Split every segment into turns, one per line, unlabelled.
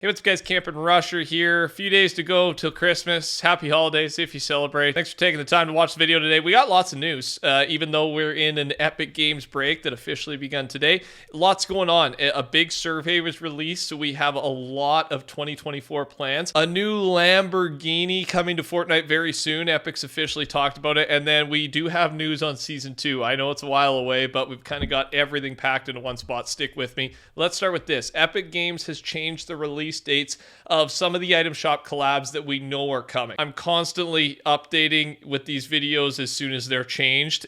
Hey, what's up guys, TheCampingRusher here. A few days to go till Christmas. Happy holidays if you celebrate. Thanks for taking the time to watch the video today. We got lots of news, even though we're in an Epic Games break that officially begun today. Lots going on. A big survey was released, so we have a lot of 2024 plans. A new Lamborghini coming to Fortnite very soon. Epic's officially talked about it. And then we do have news on Season 2. I know it's a while away, but we've kind of got everything packed into one spot. Stick with me. Let's start with this. Epic Games has changed the release dates of some of the item shop collabs that we know are coming. I'm constantly updating with these videos as soon as they're changed,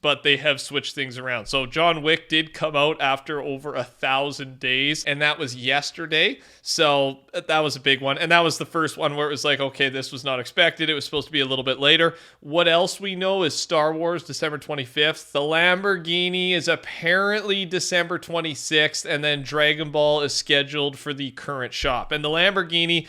but they have switched things around. So John Wick did come out after over 1,000 days, and that was yesterday. So that was a big one. And that was the first one where it was like, okay, this was not expected. It was supposed to be a little bit later. What else we know is Star Wars, December 25th. The Lamborghini is apparently December 26th, and then Dragon Ball is scheduled for the current shop. And the Lamborghini,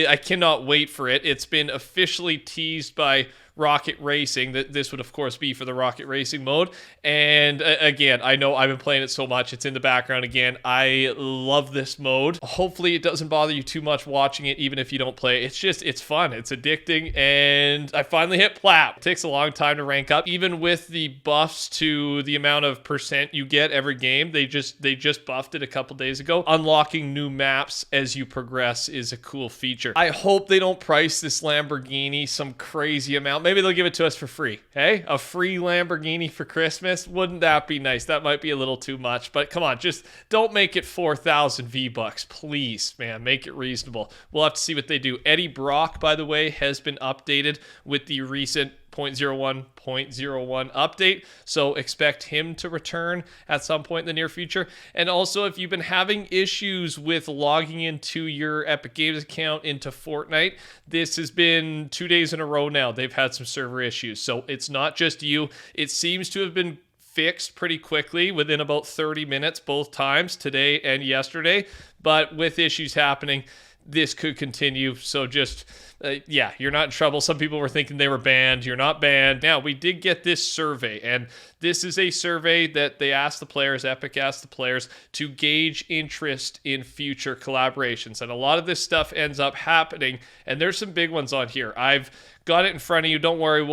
I cannot wait for it. It's been officially teased by Rocket Racing. That this would of course be for the Rocket Racing mode. And again, I know I've been playing it so much, it's in the background again. I love this mode. Hopefully it doesn't bother you too much watching it, even if you don't play it. It's fun, it's addicting, and I finally hit plat. It takes a long time to rank up, even with the buffs to the amount of percent you get every game. They just buffed it a couple days ago. Unlocking new maps as you progress is a cool feature. I hope they don't price this Lamborghini some crazy amount. Maybe they'll give it to us for free. Hey, a free Lamborghini for Christmas. Wouldn't that be nice? That might be a little too much, but come on, just don't make it 4,000 V-Bucks. Please, man, make it reasonable. We'll have to see what they do. Eddie Brock, by the way, has been updated with the recent 0.01 update, so expect him to return at some point in the near future. And also, if you've been having issues with logging into your Epic Games account into Fortnite, this has been 2 days in a row now. They've had some server issues, so it's not just you. It seems to have been fixed pretty quickly within about 30 minutes both times, today and yesterday, but with issues happening, this could continue. So just yeah, you're not in trouble. Some people were thinking they were banned. You're not banned. Now, we did get this survey, and this is a survey that they asked the players, Epic asked the players, to gauge interest in future collaborations. And a lot of this stuff ends up happening, and there's some big ones on here. I've got it in front of you. Don't worry,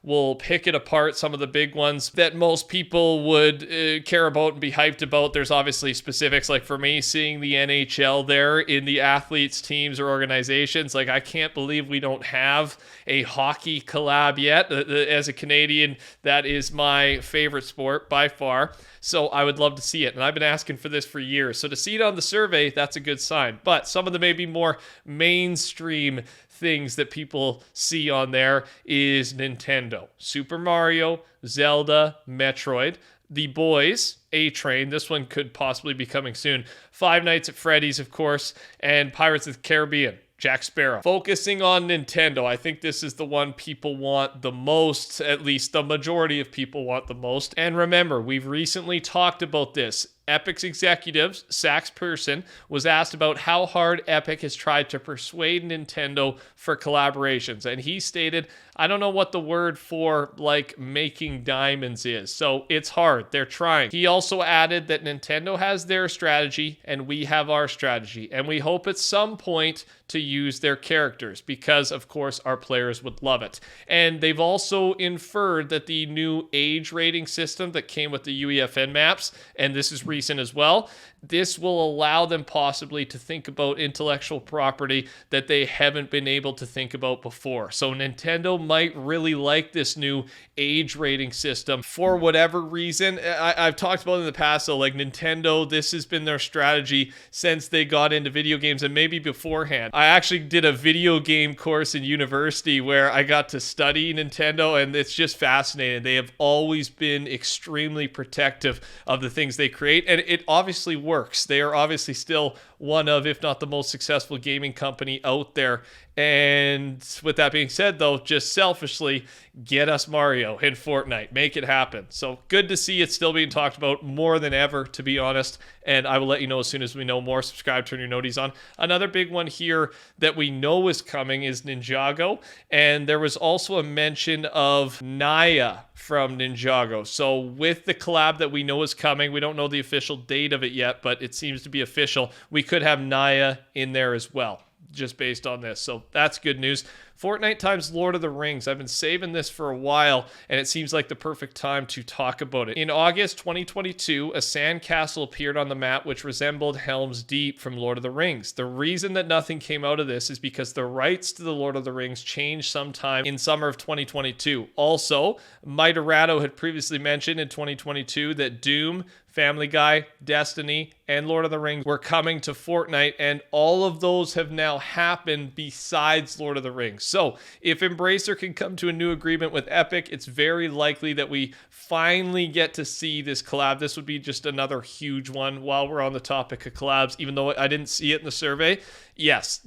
we'll pick it apart. Some of the big ones that most people would care about and be hyped about. There's obviously specifics, like for me, seeing the NHL there in the athletes, teams, or organizations. Like, I can't believe we don't have a hockey collab yet. As a Canadian, that is my favorite sport by far. So I would love to see it. And I've been asking for this for years. So to see it on the survey, that's a good sign. But some of the maybe more mainstream things that people see on there is Nintendo, Super Mario, Zelda, Metroid, The Boys, A-Train, this one could possibly be coming soon, Five Nights at Freddy's, of course, and Pirates of the Caribbean, Jack Sparrow. Focusing on Nintendo, I think this is the one people want the most, at least the majority of people want the most. And remember, we've recently talked about this. Epic's executives, Sax Person, was asked about how hard Epic has tried to persuade Nintendo for collaborations. And he stated, I don't know what the word for, like, making diamonds is. So it's hard. They're trying. He also added that Nintendo has their strategy and we have our strategy. And we hope at some point to use their characters because, of course, our players would love it. And they've also inferred that the new age rating system that came with the UEFN Maps, and this is recent as well, this will allow them possibly to think about intellectual property that they haven't been able to think about before. So Nintendo might really like this new age rating system for whatever reason. I've talked about it in the past, though, like Nintendo, this has been their strategy since they got into video games and maybe beforehand. I actually did a video game course in university where I got to study Nintendo, and it's just fascinating. They have always been extremely protective of the things they create, and it obviously works. They are obviously still one of, if not the most successful gaming company out there. And with that being said, though, just selfishly, get us Mario in Fortnite. Make it happen. So good to see it still being talked about more than ever, to be honest. And I will let you know as soon as we know more. Subscribe, turn your noties on. Another big one here that we know is coming is Ninjago. And there was also a mention of Naya from Ninjago. So with the collab that we know is coming, we don't know the official date of it yet, but it seems to be official. We could have Naya in there as well, just based on this. So that's good news. Fortnite times Lord of the Rings. I've been saving this for a while, and it seems like the perfect time to talk about it. In August 2022, a sandcastle appeared on the map which resembled Helm's Deep from Lord of the Rings. The reason that nothing came out of this is because the rights to the Lord of the Rings changed sometime in summer of 2022. Also, Mightorado had previously mentioned in 2022 that Doom, Family Guy, Destiny, and Lord of the Rings were coming to Fortnite, and all of those have now happened besides Lord of the Rings. So if Embracer can come to a new agreement with Epic, it's very likely that we finally get to see this collab. This would be just another huge one. While we're on the topic of collabs, even though I didn't see it in the survey, yes,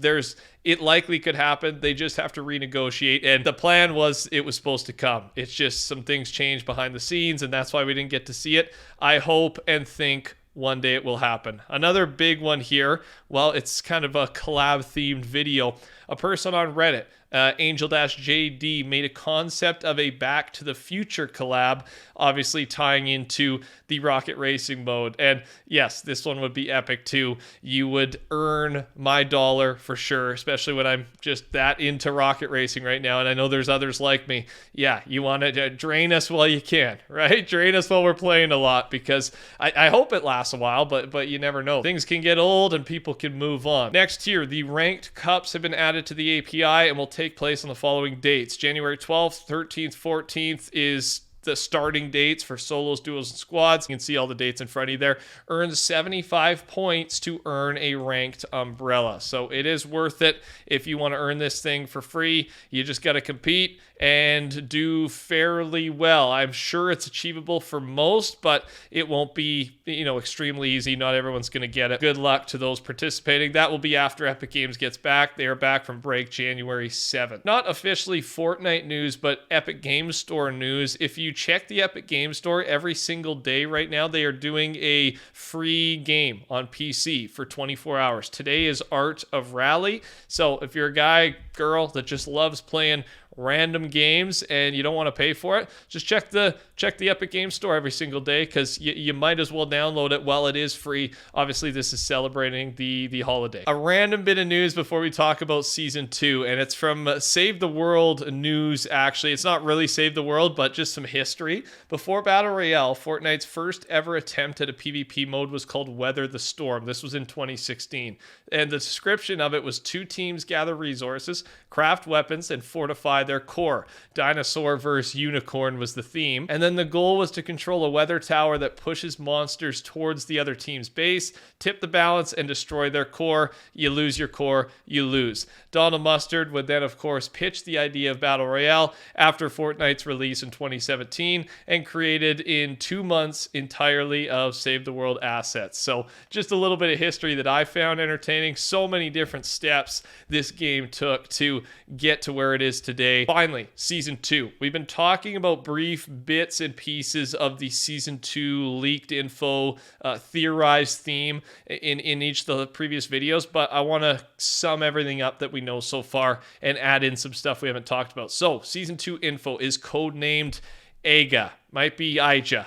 it likely could happen. They just have to renegotiate, and the plan was it was supposed to come. It's just some things changed behind the scenes, and that's why we didn't get to see it. I hope and think one day it will happen. Another big one here, well, it's kind of a collab-themed video. A person on Reddit, Angel-JD, made a concept of a Back to the Future collab, obviously tying into the rocket racing mode. And yes, this one would be epic too. You would earn my dollar for sure, especially when I'm just that into rocket racing right now. And I know there's others like me. Yeah, you want to drain us while you can, right? Drain us while we're playing a lot, because I hope it lasts a while, but you never know. Things can get old and people can move on. Next here, the ranked cups have been added to the API and will take place on the following dates. January 12th, 13th, 14th is the starting dates for solos, duos, and squads. You can see all the dates in front of you there. Earn 75 points to earn a ranked umbrella. So it is worth it if you want to earn this thing for free. You just got to compete and do fairly well. I'm sure it's achievable for most, but it won't be, extremely easy. Not everyone's going to get it. Good luck to those participating. That will be after Epic Games gets back. They are back from break January 7th. Not officially Fortnite news, but Epic Games Store news. If you check the Epic Games Store every single day right now, they are doing a free game on PC for 24 hours. Today is Art of Rally. So if you're a guy, girl that just loves playing random games and you don't want to pay for it, just check the Epic Games Store every single day, because you might as well download it while it is free. Obviously, this is celebrating the holiday. A random bit of news before we talk about Season 2, and it's from Save the World News, actually. It's not really Save the World, but just some history. Before Battle Royale, Fortnite's first ever attempt at a PvP mode was called Weather the Storm. This was in 2016. And the description of it was 2 teams gather resources, craft weapons, and fortify their core. Dinosaur versus unicorn was the theme. And then the goal was to control a weather tower that pushes monsters towards the other team's base, tip the balance, and destroy their core. You lose your core, you lose. Donald Mustard would then, of course, pitch the idea of Battle Royale after Fortnite's release in 2017, and created in 2 months entirely of Save the World assets. So just a little bit of history that I found entertaining. So many different steps this game took to get to where it is today. Finally, Season 2. We've been talking about brief bits and pieces of the Season 2 leaked info, theorized theme in each of the previous videos, but I want to sum everything up that we know so far and add in some stuff we haven't talked about. So, Season 2 info is codenamed Aiga. Might be Ija.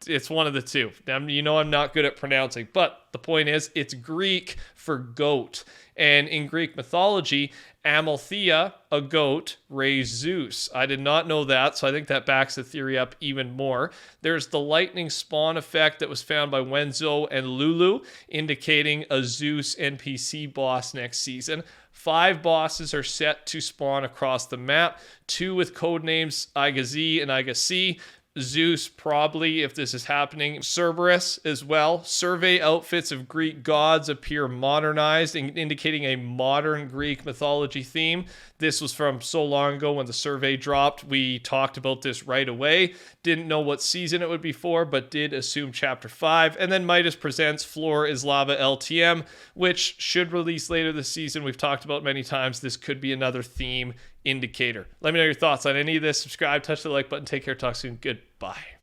It's one of the two. I'm not good at pronouncing, but the point is, it's Greek for goat. And in Greek mythology, Amalthea, a goat, raised Zeus. I did not know that, so I think that backs the theory up even more. There's the lightning spawn effect that was found by Wenzo and Lulu, indicating a Zeus NPC boss next season. 5 bosses are set to spawn across the map, 2 with codenames Iga Z and Iga C. Zeus probably, if this is happening. Cerberus as well. Survey outfits of Greek gods appear modernized, indicating a modern Greek mythology theme. This was from so long ago when the survey dropped. We talked about this right away. Didn't know what season it would be for, but did assume Chapter 5. And then Midas presents Floor is Lava LTM, which should release later this season. We've talked about many times. This could be another theme indicator. Let me know your thoughts on any of this. Subscribe, touch the like button. Take care. Talk soon. Goodbye.